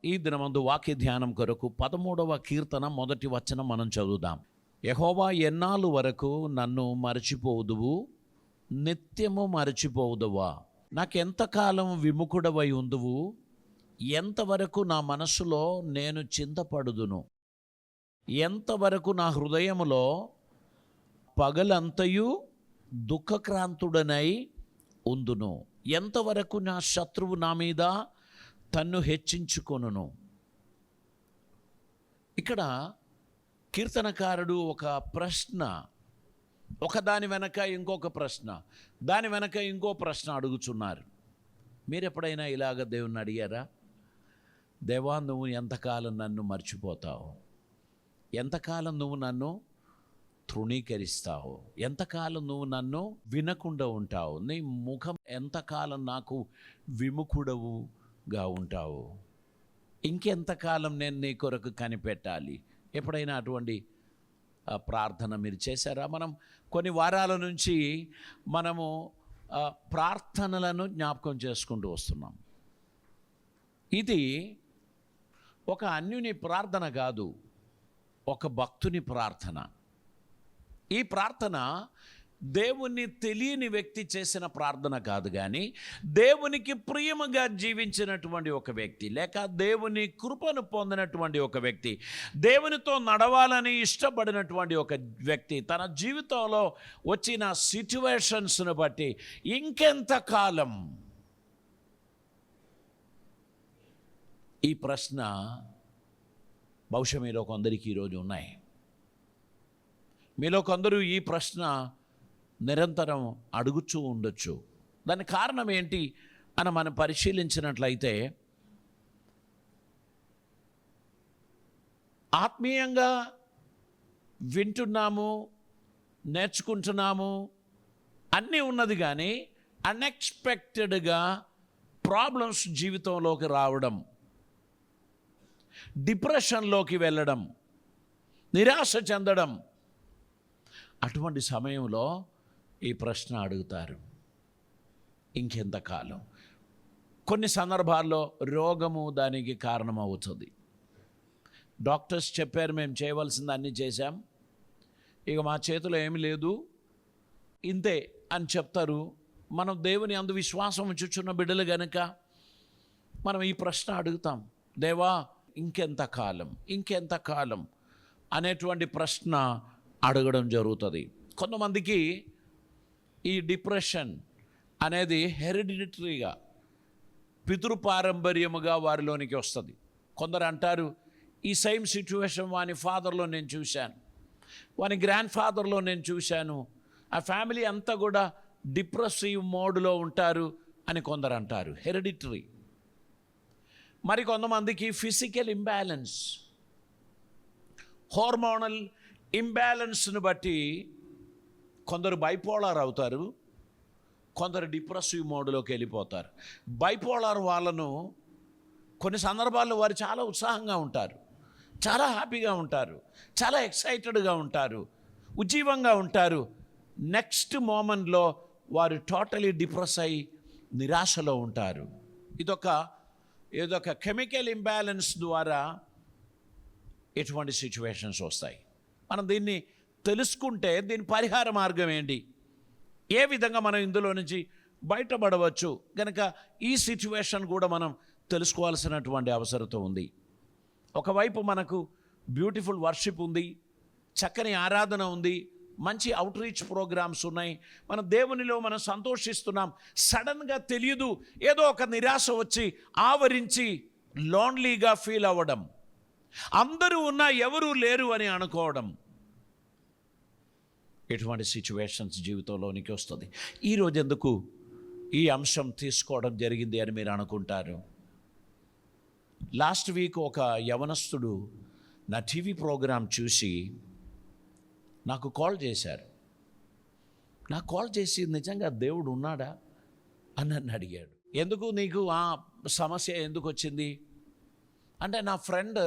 ఈ దినమందు వాక్య ధ్యానం కొరకు 13వ కీర్తన మొదటి వచనం మనం చదువుదాం. యెహోవా ఎన్నాళ్ళు వరకు నన్ను మరచిపోదువు, నిత్యము మరచిపోదువా? నాకెంతకాలం విముఖుడవై ఉందువు, ఎంతవరకు నా మనస్సులో నేను చింతపడుదును? ఎంతవరకు నా హృదయములో పగలంతయు దుఃఖక్రాంతుడనై ఉందును? ఎంతవరకు నా శత్రువు నా మీద తన్ను హెచ్చించుకొనును? ఇక్కడ కీర్తనకారుడు ఒక ప్రశ్న, ఒకదాని వెనక ఇంకొక ప్రశ్న, దాని వెనక ఇంకో ప్రశ్న అడుగుచున్నారు. మీరు ఎప్పుడైనా ఇలాగ దేవుణ్ణి అడిగారా? దేవా, నువ్వు ఎంతకాలం నన్ను మర్చిపోతావు? ఎంతకాలం నువ్వు నన్ను తృణీకరిస్తావు? ఎంతకాలం నువ్వు నన్ను వినకుండా ఉంటావు? నీ ముఖం ఎంతకాలం నాకు విముఖుడవుగా ఉంటావు? ఇంకెంతకాలం నేను నీ కొరకు కనిపెట్టాలి? ఎప్పుడైనా అటువంటి ప్రార్థన మీరు చేశారా? మనం కొన్ని వారాల నుంచి మనము ప్రార్థనలను జ్ఞాపకం చేసుకుంటూ వస్తున్నాం. ఇది ఒక అన్యుని ప్రార్థన కాదు, ఒక భక్తుని ప్రార్థన. ఈ ప్రార్థన దేవుని తెలియని వ్యక్తి చేసిన ప్రార్థన కాదు, కానీ దేవునికి ప్రియముగా జీవించినటువంటి ఒక వ్యక్తి, లేక దేవుని కృపను పొందినటువంటి ఒక వ్యక్తి, దేవునితో నడవాలని ఇష్టపడినటువంటి ఒక వ్యక్తి తన జీవితంలో వచ్చిన సిచ్యువేషన్స్ను బట్టి ఇంకెంతకాలం? ఈ ప్రశ్న బహుశా మీలో కొందరికి ఈరోజు ఉన్నాయి. మీలో కొందరు ఈ ప్రశ్న నిరంతరం అడుగుచూ ఉండొచ్చు. దానికి కారణం ఏంటి అని మనం పరిశీలించినట్లయితే, ఆత్మీయంగా వింటున్నాము, నేర్చుకుంటున్నాము, అన్నీ ఉన్నది, కానీ అన్ఎక్స్పెక్టెడ్గా ప్రాబ్లమ్స్ జీవితంలోకి రావడం, డిప్రెషన్లోకి వెళ్ళడం, నిరాశ చెందడం, అటువంటి సమయంలో ఈ ప్రశ్న అడుగుతారు, ఇంకెంతకాలం? కొన్ని సందర్భాల్లో రోగము దానికి కారణమవుతుంది. డాక్టర్స్ చెప్పారు, మేము చేయవలసింది అన్నీ చేశాం, ఇక మా చేతిలో ఏమి లేదు, ఇంతే అని చెప్తారు. మనం దేవుని అందు విశ్వాసం ఉంచుచున్న బిడ్డలు గనుక మనం ఈ ప్రశ్న అడుగుతాం, దేవా ఇంకెంతకాలం, ఇంకెంతకాలం అనేటువంటి ప్రశ్న అడగడం జరుగుతుంది. కొంతమందికి ఈ డిప్రెషన్ అనేది హెరిడిటరీగా, పితృపారంపర్యముగా వారిలోనికి వస్తుంది. కొందరు అంటారు, ఈ సేమ్ సిచ్యువేషన్ వాని ఫాదర్లో నేను చూశాను, వాని గ్రాండ్ ఫాదర్లో నేను చూశాను, ఆ ఫ్యామిలీ అంతా కూడా డిప్రెసివ్ మోడ్లో ఉంటారు అని కొందరు అంటారు, హెరిడిటరీ. మరి కొంతమందికి ఫిజికల్ ఇంబ్యాలెన్స్, హార్మోనల్ ఇంబ్యాలెన్స్ను బట్టి కొందరు బైపోలార్ అవుతారు, కొందరు డిప్రెసివ్ మోడ్లోకి వెళ్ళిపోతారు. బైపోలార్ వాళ్ళను కొన్ని సందర్భాల్లో వారు చాలా ఉత్సాహంగా ఉంటారు, చాలా హ్యాపీగా ఉంటారు, చాలా ఎక్సైటెడ్గా ఉంటారు, ఉజ్జీవంగా ఉంటారు. నెక్స్ట్ మూమెంట్లో వారు టోటలీ డిప్రెస్ అయి నిరాశలో ఉంటారు. ఇదొక కెమికల్ ఇంబ్యాలెన్స్ ద్వారా ఎటువంటి సిచ్యువేషన్స్ వస్తాయి. మనం దీన్ని తెలుసుకుంటే దీని పరిహార మార్గం ఏంటి, ఏ విధంగా మనం ఇందులో నుంచి బయటపడవచ్చు కనుక ఈ సిచ్యువేషన్ కూడా మనం తెలుసుకోవాల్సినటువంటి అవసరత ఉంది. ఒకవైపు మనకు బ్యూటిఫుల్ వర్షిప్ ఉంది, చక్కని ఆరాధన ఉంది, మంచి అవుట్ రీచ్ ప్రోగ్రామ్స్ ఉన్నాయి, మన దేవునిలో మనం సంతోషిస్తున్నాం. సడన్గా తెలియదు ఏదో ఒక నిరాశ వచ్చి ఆవరించి లోన్లీగా ఫీల్ అవ్వడం, అందరూ ఉన్నా ఎవరూ లేరు అని అనుకోవడం, ఎటువంటి సిచ్యువేషన్స్ జీవితంలోనికి వస్తుంది. ఈరోజు ఎందుకు ఈ అంశం తీసుకోవడం జరిగింది అని మీరు అనుకుంటారు. లాస్ట్ వీక్ ఒక యవనస్తుడు నా టీవీ ప్రోగ్రాం చూసి నాకు కాల్ చేశారు. నాకు కాల్ చేసి నిజంగా దేవుడు ఉన్నాడా అని నన్ను అడిగాడు. ఎందుకు నీకు ఆ సమస్య ఎందుకు వచ్చింది అంటే, నా ఫ్రెండ్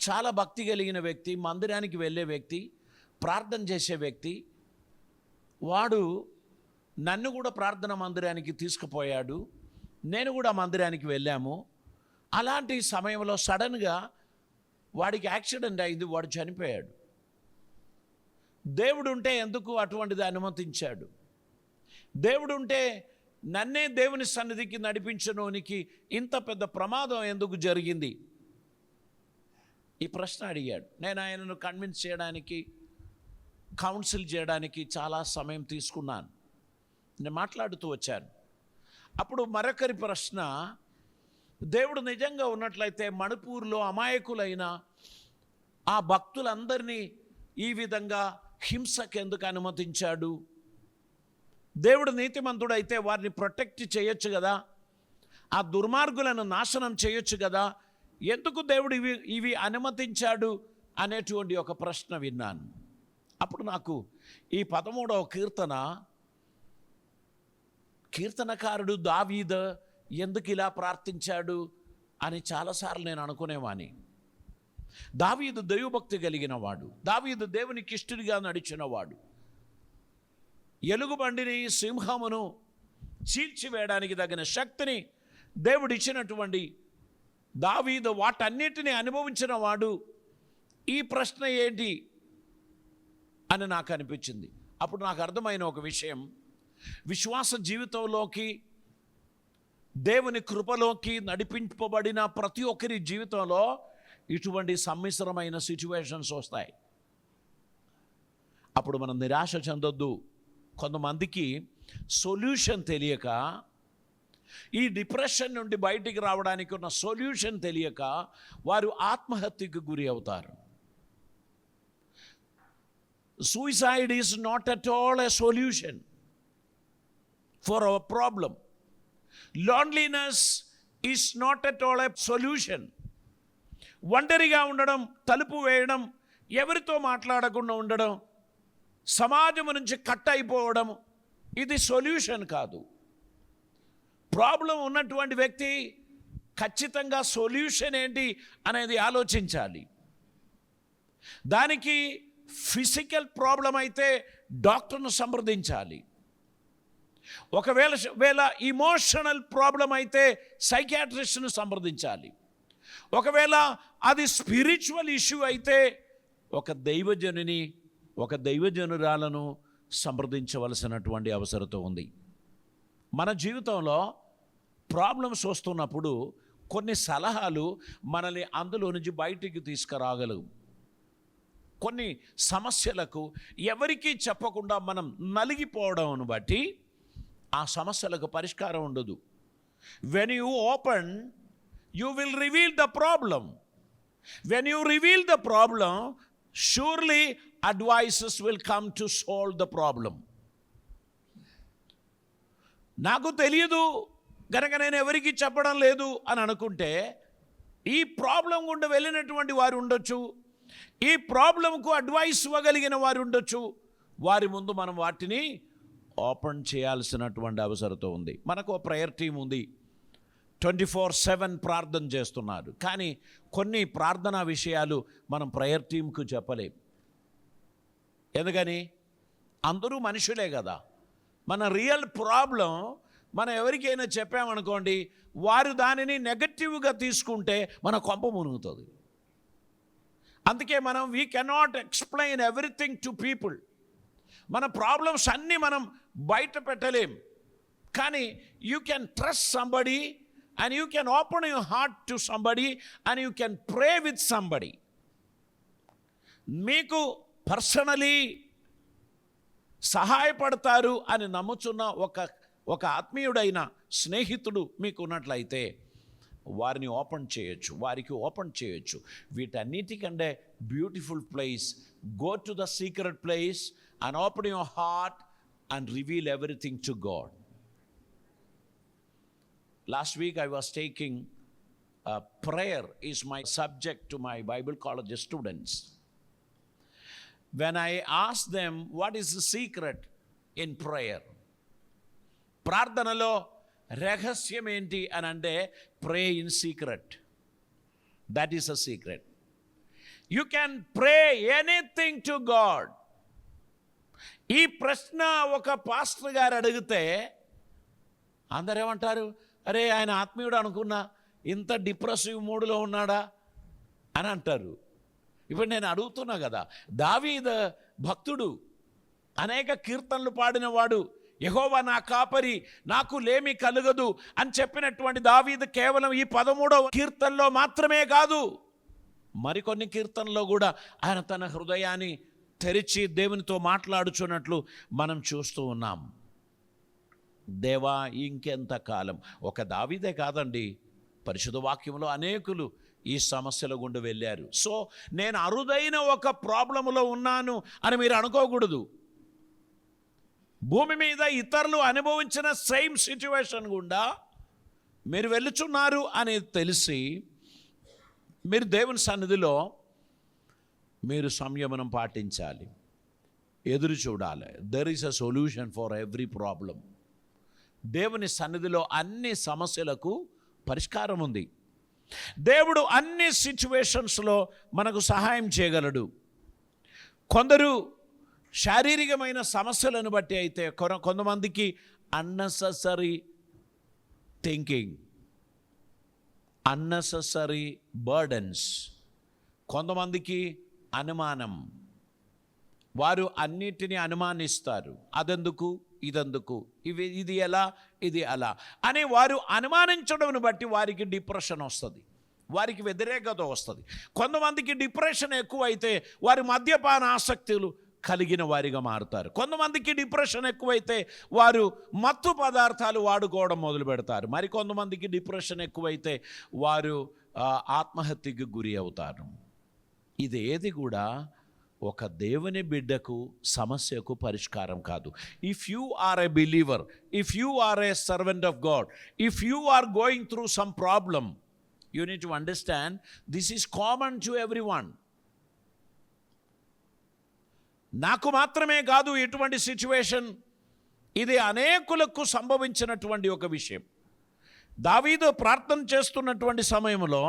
చాలా భక్తి కలిగిన వ్యక్తి, మందిరానికి వెళ్ళే వ్యక్తి, ప్రార్థన చేసే వ్యక్తి, వాడు నన్ను కూడా ప్రార్థన మందిరానికి తీసుకుపోయాడు, నేను కూడా మందిరానికి వెళ్ళాము. అలాంటి సమయంలో సడన్గా వాడికి యాక్సిడెంట్ అయింది, వాడు చనిపోయాడు. దేవుడు ఉంటే ఎందుకు అటువంటిది అనుమతించాడు? దేవుడు ఉంటే నన్నే దేవుని సన్నిధికి నడిపించడానికి ఇంత పెద్ద ప్రమాదం ఎందుకు జరిగింది? ఈ ప్రశ్న అడిగాడు. నేను ఆయనను కన్విన్స్ చేయడానికి, కౌన్సిల్ చేయడానికి చాలా సమయం తీసుకున్నాను. నేను మాట్లాడుతూ వచ్చాను. అప్పుడు మరొకరి ప్రశ్న, దేవుడు నిజంగా ఉన్నట్లయితే మణిపూర్లో అమాయకులైన ఆ భక్తులందరినీ ఈ విధంగా హింసకు ఎందుకు అనుమతించాడు? దేవుడు నీతిమంతుడైతే వారిని ప్రొటెక్ట్ చేయొచ్చు కదా, ఆ దుర్మార్గులను నాశనం చేయొచ్చు కదా, ఎందుకు దేవుడు ఇవి అనుమతించాడు అనేటువంటి ఒక ప్రశ్న విన్నాను. అప్పుడు నాకు ఈ 13వ కీర్తనకారుడు దావీదు ఎందుకు ఇలా ప్రార్థించాడు అని చాలాసార్లు నేను అనుకునేవాని. దావీదు దైవభక్తి కలిగిన వాడు, దావీదు దేవునికి ఇష్టడిగా నడిచినవాడు. ఎలుగుబండిని, సింహమును చీల్చివేయడానికి తగిన శక్తిని దేవుడిచ్చినటువంటి దావీదు వాటన్నిటిని అనుభవించిన వాడు. ఈ ప్రశ్న ఏంటి అని నాకు అనిపించింది. అప్పుడు నాకు అర్థమైన ఒక విషయం, విశ్వాస జీవితంలోకి, దేవుని కృపలోకి నడిపింపబడిన ప్రతి ఒక్కరి జీవితంలో ఇటువంటి సమ్మిశ్రమైన సిచ్యువేషన్స్ వస్తాయి. అప్పుడు మనం నిరాశ చెందొద్దు. కొంతమందికి సొల్యూషన్ తెలియక, ఈ డిప్రెషన్ నుండి బయటికి రావడానికి ఉన్న సొల్యూషన్ తెలియక వారు ఆత్మహత్యకు గురి అవుతారు. Suicide is not at all a solution for our problem. Loneliness is not at all a solution. ఒంటరిగా ఉండడం, తలుపు వేయడం, ఎవరితో మాట్లాడకుండా ఉండడం, సమాజం నుంచి కట్ అయిపోవడం, ఇది సొల్యూషన్ కాదు. ప్రాబ్లం ఉన్నటువంటి వ్యక్తి ఖచ్చితంగా సొల్యూషన్ ఏంటి అనేది ఆలోచించాలి. దానికి ఫిజికల్ ప్రాబ్లం అయితే డాక్టర్ను సంప్రదించాలి. ఒకవేళ ఇమోషనల్ ప్రాబ్లం అయితే సైకియాట్రిస్ట్ను సంప్రదించాలి. ఒకవేళ అది స్పిరిచువల్ ఇష్యూ అయితే ఒక దైవజనురాలను సంప్రదించవలసినటువంటి అవసరత ఉంది. మన జీవితంలో ప్రాబ్లమ్స్ వస్తున్నప్పుడు కొన్ని సలహాలు మనల్ని అందులో నుంచి బయటికి తీసుకురాగలవు. కొన్ని సమస్యలకు ఎవరికీ చెప్పకుండా మనం నలిగిపోవడం బట్టి ఆ సమస్యలకు పరిష్కారం ఉండదు. When you open, you will reveal the problem. When you reveal the problem, surely advices will come to solve the problem. నాకు తెలియదు కనుక నేను ఎవరికి చెప్పడం లేదు అని అనుకుంటే ఈ ప్రాబ్లం గుండా వెళ్ళినటువంటి వారు ఉండొచ్చు, ఈ ప్రాబ్లంకు అడ్వైస్ ఇవ్వగలిగిన వారు ఉండొచ్చు. వారి ముందు మనం వాటిని ఓపెన్ చేయాల్సినటువంటి అవసరత ఉంది. మనకు ఒక ప్రేయర్ టీం ఉంది, 24/7 ప్రార్థన చేస్తున్నారు. కానీ కొన్ని ప్రార్థనా విషయాలు మనం ప్రేయర్ టీంకు చెప్పలేం. ఎందుకని? అందరూ మనుషులే కదా. మన రియల్ ప్రాబ్లం మనం ఎవరికైనా చెప్పామనుకోండి, వారు దానిని నెగటివ్గా తీసుకుంటే మన కొంప మునుగుతుంది. అందుకే we cannot explain everything to people. మన ప్రాబ్లమ్స్ అన్నీ మనం బయట పెట్టలేం. కానీ you can trust somebody, and you can open your heart to somebody, and you can pray with somebody. మీకు పర్సనలీ సహాయపడతారు అని నమ్ముచున్న ఒక ఆత్మీయుడైన స్నేహితుడు మీకు ఉన్నట్లయితే వారికి ఓపెన్ చేయొచ్చు. వీటన్నిటికంటే beautiful place, go to the secret place and open your heart and reveal everything to God. Last week I was taking prayer is my subject to my Bible college students. When I asked them what is the secret in prayer, ప్రార్థనలో రహస్యం ఏంటి అని అంటే pray in secret. That is a secret. You can pray anything to God. ఈ ప్రశ్న ఒక pastor గారు అడిగితే అందరూ ఏమంటారు? అరే ఆయన ఆత్మీయుడు అనుకున్నా, ఇంత డిప్రెసివ్ మూడ్లో ఉన్నాడా అని అంటారు. ఇప్పుడు నేను అడుగుతున్నా కదా, దావీదు భక్తుడు, అనేక కీర్తనలు పాడినవాడు, యెహోవా నా కాపరి నాకు లేమి కలుగదు అని చెప్పినటువంటి దావీదు కేవలం ఈ 13వ కీర్తనలో మాత్రమే కాదు, మరికొన్ని కీర్తనలో కూడా ఆయన తన హృదయాన్ని తెరిచి దేవునితో మాట్లాడుచున్నట్లు మనం చూస్తూ ఉన్నాం. దేవా ఇంకెంత కాలం. ఒక దావీదే కాదండి, పరిశుద్ధ వాక్యంలో అనేకులు ఈ సమస్యల గుండా వెళ్ళారు. సో నేను అరుదైన ఒక ప్రాబ్లంలో ఉన్నాను అని మీరు అనుకోకూడదు. భూమి మీద ఇతరులు అనుభవించిన సేమ్ సిచ్యువేషన్ గుండా మీరు వెళ్ళుచున్నారు అని తెలిసి మీరు దేవుని సన్నిధిలో మీరు సంయమనం పాటించాలి, ఎదురు చూడాలి. There is a solution for every problem. దేవుని సన్నిధిలో అన్ని సమస్యలకు పరిష్కారం ఉంది. దేవుడు అన్ని సిచ్యువేషన్స్లో మనకు సహాయం చేయగలడు. కొందరు శారీరకమైన సమస్యలను బట్టి అయితే, కొంతమందికి అన్నెసెసరీ థింకింగ్, అన్నెసెసరీ బర్డన్స్, కొంతమందికి అనుమానం, వారు అన్నిటినీ అనుమానిస్తారు. అదెందుకు, ఇదెందుకు, ఇది ఎలా, ఇది అలా అని వారు అనుమానించడం బట్టి వారికి డిప్రెషన్ వస్తుంది, వారికి వ్యతిరేకత వస్తుంది. కొంతమందికి డిప్రెషన్ ఎక్కువైతే వారి మద్యపాన ఆసక్తులు కలిగిన వారిగా మారుతారు. కొంతమందికి డిప్రెషన్ ఎక్కువైతే వారు మత్తు పదార్థాలు వాడుకోవడం మొదలు పెడతారు. మరి కొంతమందికి డిప్రెషన్ ఎక్కువైతే వారు ఆత్మహత్యకు గురి అవుతారు. ఇది ఏది కూడా ఒక దేవుని బిడ్డకు సమస్యకు పరిష్కారం కాదు. If you are a believer, if you are a servant of God, if you are going through some problem, you need to understand this is common to everyone. నాకు మాత్రమే కాదు ఇటువంటి సిచ్యువేషన్, ఇది అనేకులకు సంభవించినటువంటి ఒక విషయం. దావీదు ప్రార్థన చేస్తున్నటువంటి సమయంలో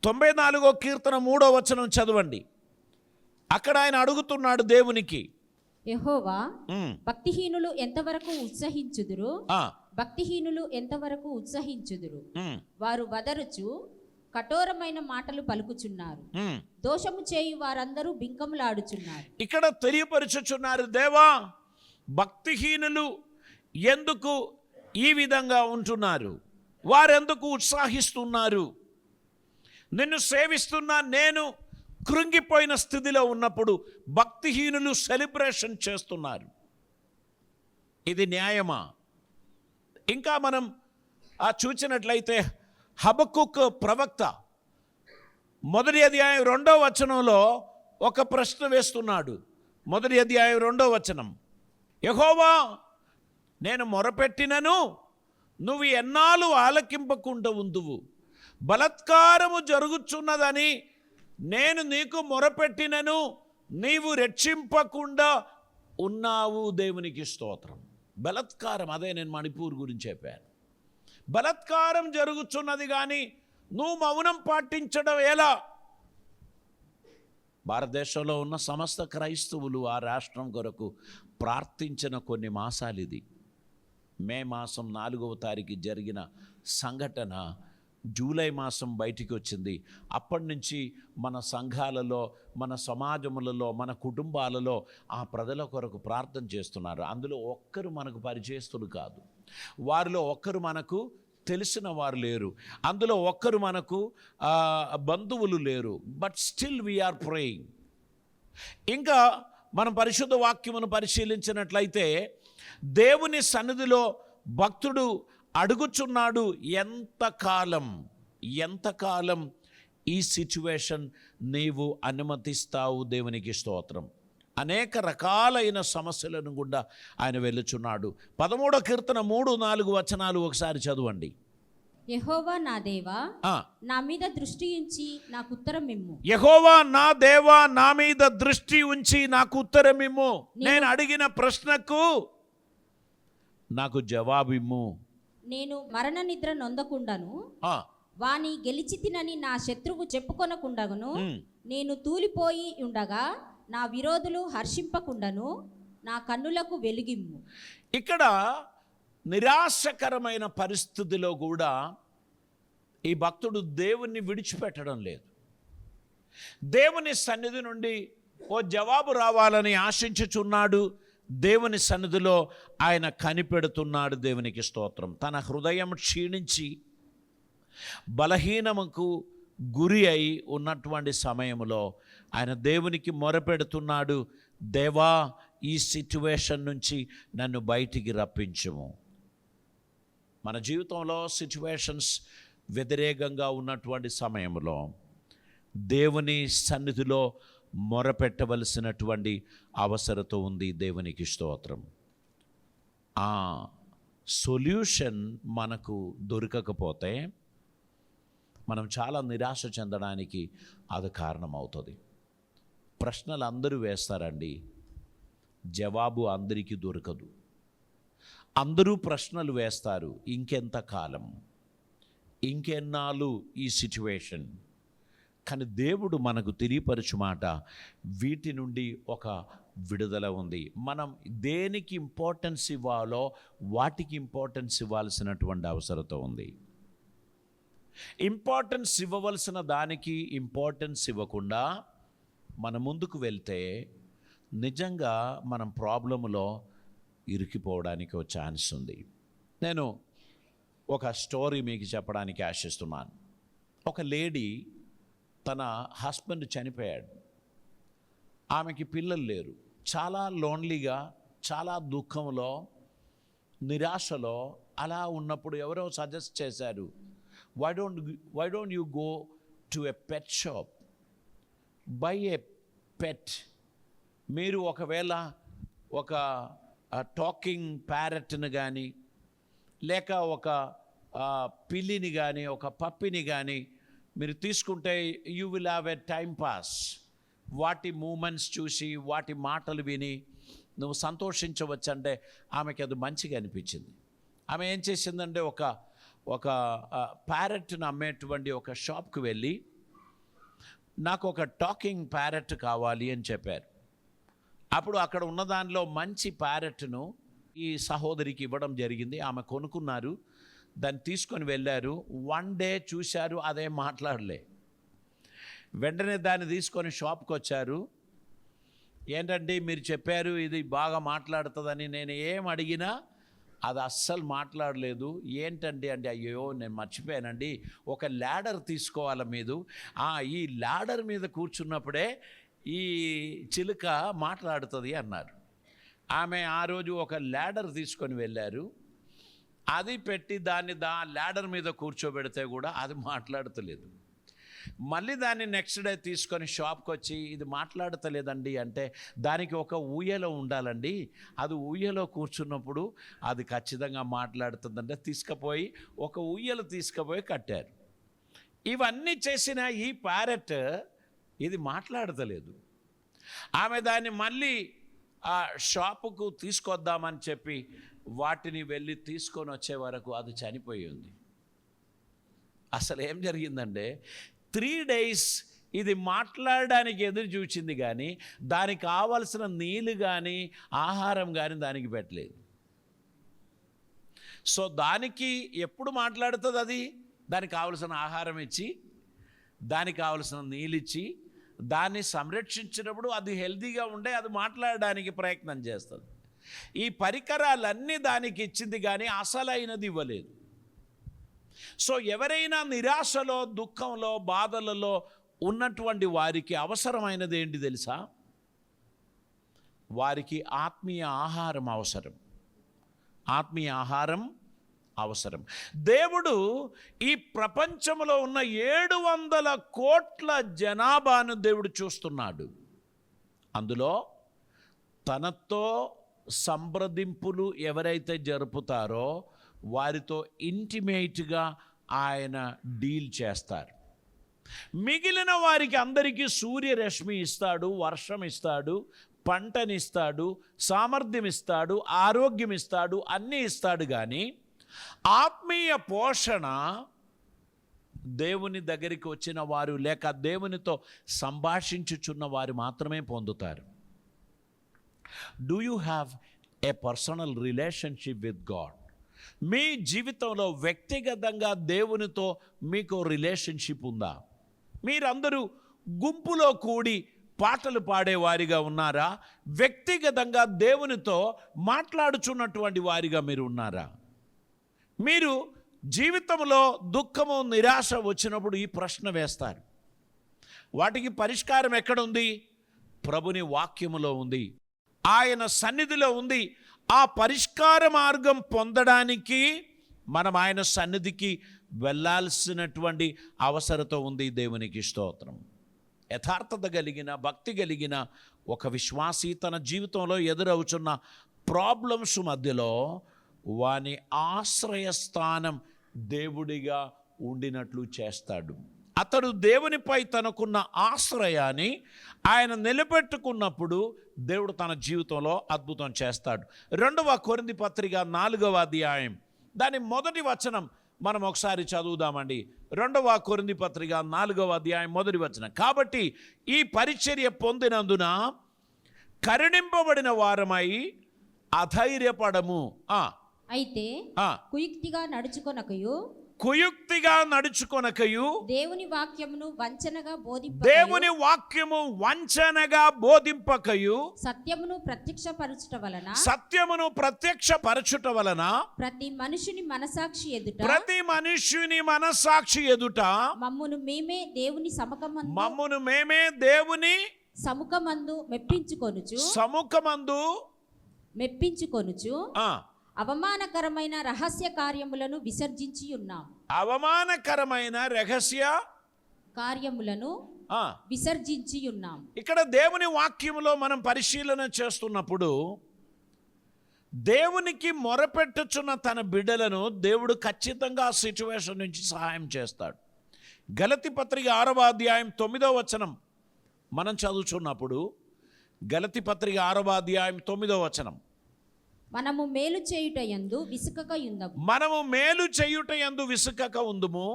94వ కీర్తన 3వ వచనం చదవండి. అక్కడ ఆయన అడుగుతున్నాడు దేవునికి, యెహోవా భక్తిహీనులు ఎంతవరకు ఉత్సహించుదురు, భక్తిహీనులు ఎంతవరకు ఉత్సహించుదురు, వారు వదరుచు కఠోరమైన మాటలు పలుకుచున్నారు, దోషము చేయు వారందరూ బింకములాడుచున్నారు. ఇక్కడ తెలియపరుచుచున్నారు, దేవా భక్తిహీనులు ఎందుకు ఈ విధంగా ఉంటున్నారు, వారెందుకు ఉత్సాహిస్తున్నారు, నిన్ను సేవిస్తున్నా నేను కృంగిపోయిన స్థితిలో ఉన్నప్పుడు భక్తిహీనులు సెలబ్రేషన్ చేస్తున్నారు. ఇది న్యాయమా? ఇంకా మనం చూచినట్లయితే హబక్కుక్ ప్రవక్త 1వ అధ్యాయం 2వ వచనంలో ఒక ప్రశ్న వేస్తున్నాడు. 1వ అధ్యాయం 2వ వచనం, యెహోవా నేను మొరపెట్టినను నువ్వు ఎన్నాళ్ళు ఆలకింపకుండా ఉందువు, బలాత్కారము జరుగుచున్నదని నేను నీకు మొరపెట్టినను నీవు రక్షింపకుండా ఉన్నావు. దేవునికి స్తోత్రం. బలాత్కారం, అదే నేను మణిపూర్ గురించి చెప్పాను. బలాత్కారం జరుగుతున్నది కానీ నువ్వు మౌనం పాటించడం ఎలా? భారతదేశంలో ఉన్న సమస్త క్రైస్తవులు ఆ రాష్ట్రం కొరకు ప్రార్థించిన కొన్ని మాసాలు ఇది. మే మాసం 4వ తారీఖు జరిగిన సంఘటన జూలై మాసం బయటికి వచ్చింది. అప్పటి నుంచి మన సంఘాలలో, మన సమాజములలో, మన కుటుంబాలలో ఆ ప్రజల కొరకు ప్రార్థన చేస్తున్నారు. అందులో ఒక్కరు మనకు పరిచయస్తులు కాదు, వారిలో ఒక్కరు మనకు తెలిసిన వారు లేరు, అందులో ఒక్కరు మనకు బంధువులు లేరు. But still we're praying. ఇంకా మనం పరిశుద్ధ వాక్యమును పరిశీలించినట్లయితే దేవుని సన్నిధిలో భక్తుడు అడుగుచున్నాడు, ఎంతకాలం ఈ సిచ్యువేషన్ నీవు అనుమతిస్తావు? దేవునికి స్తోత్రం. అనేక రకాలైన సమస్యలను గుండా ఆయన వెళ్ళుచున్నాడు. 13వ కీర్తన 3-4 వచనాలు ఒకసారి చదవండి. యెహోవా నా దేవా నా మీద దృష్టి ఉంచి నాకు ఉత్తరమిమ్ము. యెహోవా నా దేవా నా మీద దృష్టి ఉంచి నాకు ఉత్తరమిమ్ము. నేను అడిగిన ప్రశ్నకు నాకు జవాబిమ్ము. నేను మరణ నిద్ర నొందకుండాను, వాని గెలిచి తినని నా శత్రువు చెప్పుకొనకుండాను, నేను తూలిపోయి ఉండగా నా విరోధులు హర్షింపకుండాను నా కన్నులకు వెలుగిమ్ము. ఇక్కడ నిరాశకరమైన పరిస్థితిలో కూడా ఈ భక్తుడు దేవుణ్ణి విడిచిపెట్టడం లేదు. దేవుని సన్నిధి నుండి ఓ జవాబు రావాలని ఆశించుచున్నాడు. దేవుని సన్నిధిలో ఆయన కనిపెడుతున్నాడు. దేవునికి స్తోత్రం. తన హృదయం క్షీణించి బలహీనముకు గురి అయి ఉన్నటువంటి సమయంలో ఆయన దేవునికి మొరపెడుతున్నాడు. దేవా, ఈ సిచ్యువేషన్ నుంచి నన్ను బయటికి రప్పించుము. మన జీవితంలో సిచ్యువేషన్స్ వ్యతిరేకంగా ఉన్నటువంటి సమయంలో దేవుని సన్నిధిలో మొరపెట్టవలసినటువంటి అవసరత ఉంది. దేవునికి స్తోత్రం. ఆ సొల్యూషన్ మనకు దొరకకపోతే మనం చాలా నిరాశ చెందడానికి అది కారణమవుతుంది. ప్రశ్నలు అందరూ వేస్తారండి, జవాబు అందరికీ దొరకదు. అందరూ ప్రశ్నలు వేస్తారు, ఇంకెంత కాలం, ఇంకెన్నాళ్ళు ఈ సిచ్యువేషన్. కానీ దేవుడు మనకు తెలియపరచు మాట, వీటి నుండి ఒక విడుదల ఉంది. మనం దేనికి ఇంపార్టెన్స్ ఇవ్వాలో వాటికి ఇంపార్టెన్స్ ఇవ్వాల్సినటువంటి అవసరత ఉంది. ఇంపార్టెన్స్ ఇవ్వవలసిన దానికి ఇంపార్టెన్స్ ఇవ్వకుండా మనం ముందుకు వెళ్తే నిజంగా మనం ప్రాబ్లంలో ఇరికిపోవడానికి ఒక ఛాన్స్ ఉంది. నేను ఒక స్టోరీ మీకు చెప్పడానికి ఆశిస్తున్నాను. ఒక లేడీ తన హస్బెండ్ చనిపోయాడు. ఆమెకి పిల్లలు లేరు. చాలా లోన్లీగా, చాలా దుఃఖంలో, నిరాశలో అలా ఉన్నప్పుడు ఎవరో సజెస్ట్ చేశారు, why don't you go to a pet shop, buy a pet. మీరు ఒకవేళ ఒక టాకింగ్ ప్యారెట్ని కానీ, లేక ఒక పిల్లిని కానీ, ఒక పప్పిని కానీ మీరు తీసుకుంటే you will have a time pass. వాటి మూమెంట్స్ చూసి, వాటి మాటలు విని నువ్వు సంతోషించవచ్చు. అంటే ఆమెకి అది మంచిగా అనిపించింది. ఆమె ఏం చేసిందంటే ఒక ప్యారెట్ను అమ్మేటువంటి ఒక షాప్కి వెళ్ళి, నాకు ఒక టాకింగ్ ప్యారెట్ కావాలి అని చెప్పారు. అప్పుడు అక్కడ ఉన్న దానిలో మంచి ప్యారెట్ను ఈ సహోదరికి ఇవ్వడం జరిగింది. ఆమె కొనుక్కున్నారు, దాన్ని తీసుకొని వెళ్ళారు. 1 డే చూశారు, అదేం మాట్లాడలే. వెంటనే దాన్ని తీసుకొని షాప్కి వచ్చారు. ఏంటంటే మీరు చెప్పారు ఇది బాగా మాట్లాడుతుందని. నేను ఏం అడిగినా అది అస్సలు మాట్లాడలేదు. ఏంటండి అంటే, అయ్యో నేను మర్చిపోయానండి, ఒక ల్యాడర్ తీసుకోవాలి మీరు. ఈ ల్యాడర్ మీద కూర్చున్నప్పుడే ఈ చిలుక మాట్లాడుతుంది అన్నారు. ఆమె ఆ రోజు ఒక ల్యాడర్ తీసుకొని వెళ్ళారు. అది పెట్టి దాన్ని ల్యాడర్ మీద కూర్చోబెడితే కూడా అది మాట్లాడతలేదు. మళ్ళీ దాన్ని నెక్స్ట్ డే తీసుకొని షాప్కి వచ్చి, ఇది మాట్లాడతలేదండి అంటే, దానికి ఒక ఊయల ఉండాలండి, అది ఊయలో కూర్చున్నప్పుడు అది ఖచ్చితంగా మాట్లాడుతుందంటే తీసుకుపోయి ఒక ఊయల తీసుకుపోయి కట్టారు. ఇవన్నీ చేసిన ఈ ప్యారెట్ ఇది మాట్లాడతలేదు. ఆమె దాన్ని మళ్ళీ ఆ షాపుకు తీసుకొద్దామని చెప్పి వాటిని వెళ్ళి తీసుకొని వచ్చే వరకు అది చనిపోయి ఉంది. అసలు ఏం జరిగిందంటే 3 days ఇది మాట్లాడడానికి ఎదురు చూచింది, కానీ దానికి కావలసిన నీళ్ళు కానీ ఆహారం కానీ దానికి పెట్టలేదు. సో దానికి ఎప్పుడు మాట్లాడుతుంది అది? దానికి కావలసిన ఆహారం ఇచ్చి, దానికి కావలసిన నీళ్ళు ఇచ్చి, దాన్ని సంరక్షించినప్పుడు అది హెల్తీగా ఉండే అది మాట్లాడడానికి ప్రయత్నం చేస్తుంది. ఈ పరికరాలన్నీ దానికి ఇచ్చింది, కానీ అసలైనది ఇవ్వలేదు. సో ఎవరైనా నిరాశలో, దుఃఖంలో, బాధలలో ఉన్నటువంటి వారికి అవసరమైనది ఏంటి తెలుసా? వారికి ఆత్మీయ ఆహారం అవసరం. ఆత్మీయ ఆహారం అవసరం. దేవుడు ఈ ప్రపంచంలో ఉన్న 700 కోట్ల జనాభాను దేవుడు చూస్తున్నాడు. అందులో తనతో సంప్రదింపులు ఎవరైతే జరుపుతారో వారితో ఇంటిమేట్గా ఆయన డీల్ చేస్తారు. మిగిలిన వారికి అందరికీ సూర్యరశ్మి ఇస్తాడు, వర్షం ఇస్తాడు, పంటనిస్తాడు, సామర్థ్యం ఇస్తాడు, ఆరోగ్యం ఇస్తాడు, అన్నీ ఇస్తాడు. కానీ ఆత్మీయ పోషణ దేవుని దగ్గరికి వచ్చిన వారు, లేక దేవునితో సంభాషించుచున్న వారు మాత్రమే పొందుతారు. Do you have a personal relationship with God? మీ జీవితంలో వ్యక్తిగతంగా దేవునితో మీకు రిలేషన్షిప్ ఉందా? మీరందరూ గుంపులో కూడి పాటలు పాడేవారిగా ఉన్నారా? వ్యక్తిగతంగా దేవునితో మాట్లాడుచున్నటువంటి వారిగా మీరు ఉన్నారా? మీరు జీవితంలో దుఃఖము, నిరాశ వచ్చినప్పుడు ఈ ప్రశ్న వేస్తారు. వాటికి పరిష్కారం ఎక్కడుంది? ప్రభుని వాక్యములో ఉంది, ఆయన సన్నిధిలో ఉంది. ఆ పరిష్కార మార్గం పొందడానికి మనం ఆయన సన్నిధికి వెళ్ళాల్సినటువంటి అవసరత ఉంది. దేవునికి స్తోత్రం. యథార్థత కలిగిన, భక్తి కలిగిన ఒక విశ్వాసి తన జీవితంలో ఎదురవుతున్న ప్రాబ్లమ్స్ మధ్యలో వాని ఆశ్రయస్థానం దేవుడిగా ఉండినట్లు చేస్తాడు. అతడు దేవునిపై తనకున్న ఆశ్రయాన్ని ఆయన నిలబెట్టుకున్నప్పుడు దేవుడు తన జీవితంలో అద్భుతం చేస్తాడు. 2వ కొరింథీ పత్రిక 4వ అధ్యాయం దాని మొదటి వచనం మనం ఒకసారి చదువుదామండి. 2వ కొరింథీ పత్రిక 4వ అధ్యాయం మొదటి వచనం. కాబట్టి ఈ పరిచర్య పొందినందున కరుణింపబడిన వారమై అధైర్యపడము. అయితే కుయుక్తిగా నడుచుకొనకయు దేవుని వాక్యమును వంచనగా బోధింపకయు సత్యమును ప్రత్యక్షపరచుట వలన ప్రతి మనుషుని మనసాక్షి ఎదుట మమ్మును మేమే దేవుని సముఖమందు మెప్పించుకొనుచు అవమానకరమైన రహస్య కార్యములను విసర్జించి ఉన్నాం. ఇక్కడ దేవుని వాక్యములో మనం పరిశీలన చేస్తున్నప్పుడు దేవునికి మొరపెట్టుచున్న తన బిడ్డలను దేవుడు ఖచ్చితంగా ఆ సిచ్యువేషన్ నుంచి సహాయం చేస్తాడు. గలతీ పత్రిక 6వ అధ్యాయం 9వ వచనం మనం చదువుచున్నప్పుడు, గలతీ పత్రిక 6వ అధ్యాయం 9వ వచనం, మనము మేలు చేయుటయందు విసుకక ఉందుము.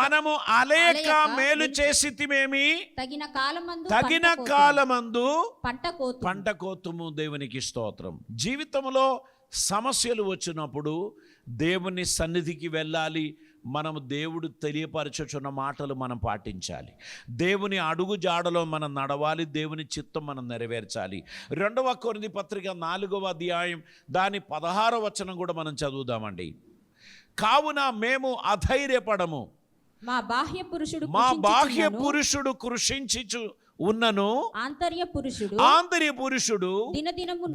మనము అలేక మేలు చేసితిమేమి, తగిన కాలమందు పంట కోతుము. దేవునికి స్తోత్రం. జీవితంలో సమస్యలు వచ్చినప్పుడు దేవుని సన్నిధికి వెళ్ళాలి. మనము దేవుడు తెలియపరచుచున్న మాటలు మనం పాటించాలి. దేవుని అడుగు జాడలో మనం నడవాలి. దేవుని చిత్తం మనం నెరవేర్చాలి. 2వ కొరింథీ పత్రిక 4వ అధ్యాయం దాని 16వ వచనం కూడా మనం చదువుదామండి. కావున మేము అధైర్యపడము, మా బాహ్య పురుషుడు కృషించుచు ఉన్నను ఆంతర్య పురుషుడు దినదినము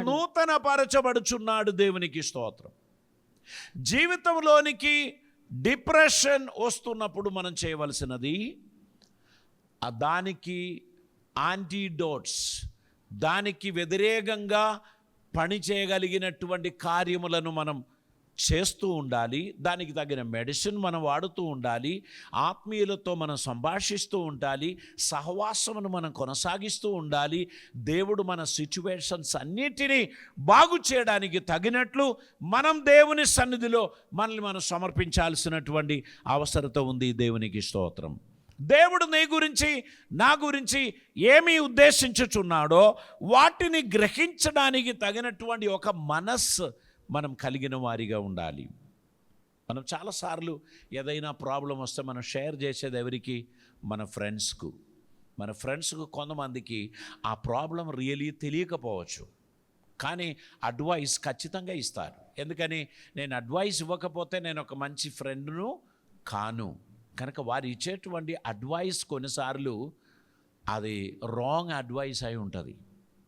నూతన పరచబడుచున్నాడు. దేవునికి స్తోత్రం. జీవితంలోనికి డిప్రెషన్ వస్తున్నప్పుడు మనం చేయవలసినది దానికి యాంటీడోట్స్, దానికి వ్యతిరేకంగా పని చేయగలిగినటువంటి కార్యములను మనం చేస్తూ ఉండాలి. దానికి తగిన మెడిసిన్ మనం వాడుతూ ఉండాలి. ఆత్మీయులతో మనం సంభాషిస్తూ ఉండాలి. సహవాసమును మనం కొనసాగిస్తూ ఉండాలి. దేవుడు మన సిచ్యువేషన్స్ అన్నిటినీ బాగు చేయడానికి తగినట్లు మనం దేవుని సన్నిధిలో మనల్ని మనం సమర్పించాల్సినటువంటి అవసరత ఉంది. దేవునికి స్తోత్రం. దేవుడు నీ గురించి, నా గురించి ఏమి ఉద్దేశించుచున్నాడో వాటిని గ్రహించడానికి తగినటువంటి ఒక మనస్సు మనం కలిగిన వారిగా ఉండాలి. మనం చాలాసార్లు ఏదైనా ప్రాబ్లం వస్తే మనం షేర్ చేసేది ఎవరికి? మన ఫ్రెండ్స్కు కొంతమందికి ఆ ప్రాబ్లం రియలీ తెలియకపోవచ్చు, కానీ అడ్వైస్ ఖచ్చితంగా ఇస్తారు. ఎందుకని? నేను అడ్వైస్ ఇవ్వకపోతే నేను ఒక మంచి ఫ్రెండ్ను కాను. కనుక వారు ఇచ్చేటువంటి అడ్వైస్ కొన్నిసార్లు అది రాంగ్ అడ్వైస్ అయి ఉంటుంది,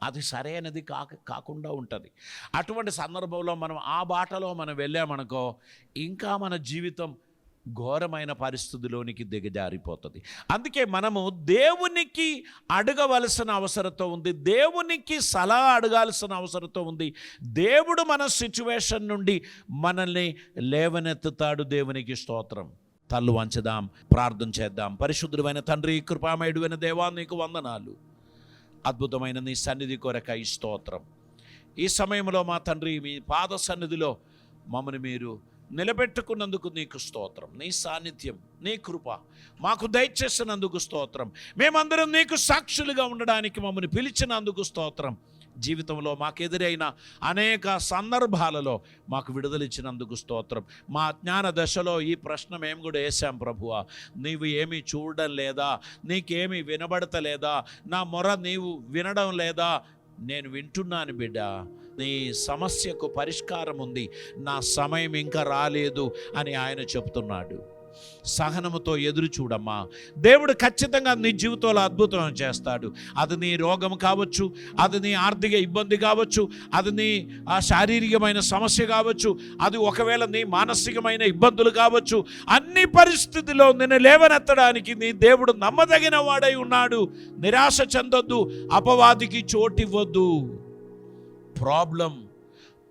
అది సరైనది కాకుండా ఉంటుంది. అటువంటి సందర్భంలో మనం ఆ బాటలో మనం వెళ్ళామనుకో, ఇంకా మన జీవితం ఘోరమైన పరిస్థితిలోనికి దిగజారిపోతుంది. అందుకే మనము దేవునికి అడగవలసిన అవసరత ఉంది. దేవునికి సలహా అడగాల్సిన అవసరత ఉంది. దేవుడు మన సిచ్యువేషన్ నుండి మనల్ని లేవనెత్తుతాడు. దేవునికి స్తోత్రం. తల్లు వంచుదాం, ప్రార్థన చేద్దాం. పరిశుద్ధుడైన తండ్రి, కృపామయుడైన దేవా, నీకు వందనాలు. అద్భుతమైన నీ సన్నిధి కొరకై స్తోత్రం. ఈ సమయంలో మా తండ్రి, మీ పాద సన్నిధిలో మమ్మల్ని మీరు నిలబెట్టుకున్నందుకు నీకు స్తోత్రం. నీ సాన్నిధ్యం, నీ కృప మాకు దయచేసినందుకు స్తోత్రం. మేమందరం నీకు సాక్షులుగా ఉండడానికి మమ్మల్ని పిలిచినందుకు స్తోత్రం. జీవితంలో మాకు ఎదురైన అనేక సందర్భాలలో మాకు విడుదలిచ్చినందుకు స్తోత్రం. మా అజ్ఞాన దశలో ఈ ప్రశ్న మేము కూడా వేసాం ప్రభువా, నీవు ఏమీ చూడడం లేదా, నీకేమీ వినబడతలేదా, నా మొర నీవు వినడం లేదా? నేను వింటున్నాను బిడ్డ, నీ సమస్యకు పరిష్కారం ఉంది, నా సమయం ఇంకా రాలేదు అని ఆయన చెప్తున్నాడు. సహనముతో ఎదురు చూడమ్మా, దేవుడు ఖచ్చితంగా నీ జీవితంలో అద్భుతం చేస్తాడు. అది నీ రోగం కావచ్చు, అది నీ ఆర్థిక ఇబ్బంది కావచ్చు, అది నీ శారీరకమైన సమస్య కావచ్చు, అది ఒకవేళ నీ మానసికమైన ఇబ్బందులు కావచ్చు. అన్ని పరిస్థితుల్లో నిన్ను లేవనెత్తడానికి నీ దేవుడు నమ్మదగిన వాడై ఉన్నాడు. నిరాశ చెందొద్దు, అపవాదికి చోటివ్వద్దు. ప్రాబ్లం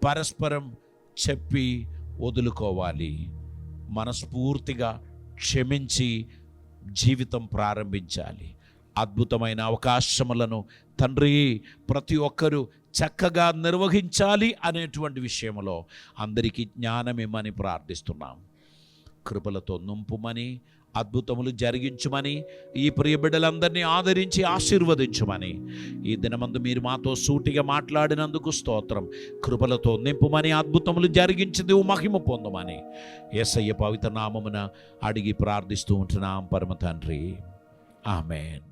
పరస్పరం చెప్పి వదులుకోవాలి. మనస్ఫూర్తిగా క్షమించి జీవితం ప్రారంభించాలి. అద్భుతమైన అవకాశములను తండ్రి ప్రతి ఒక్కరూ చక్కగా నిర్వహించాలి అనేటువంటి విషయంలో అందరికీ జ్ఞానం ఇమ్మని ప్రార్థిస్తున్నాం. కృపలతో నింపుమని, అద్భుతములు జరిగించుమని, ఈ ప్రియ బిడ్డలందరినీ ఆదరించి ఆశీర్వదించుమని, ఈ దినమందు మీరు మాతో సూటిగా మాట్లాడినందుకు స్తోత్రం. కృపలతో నింపుమని, అద్భుతములు జరిగించి మహిమ పొందమని యేసయ్య పవిత్ర నామమున అడిగి ప్రార్థిస్తూ ఉంటున్నాం పరమ తండ్రి. ఆమేన్.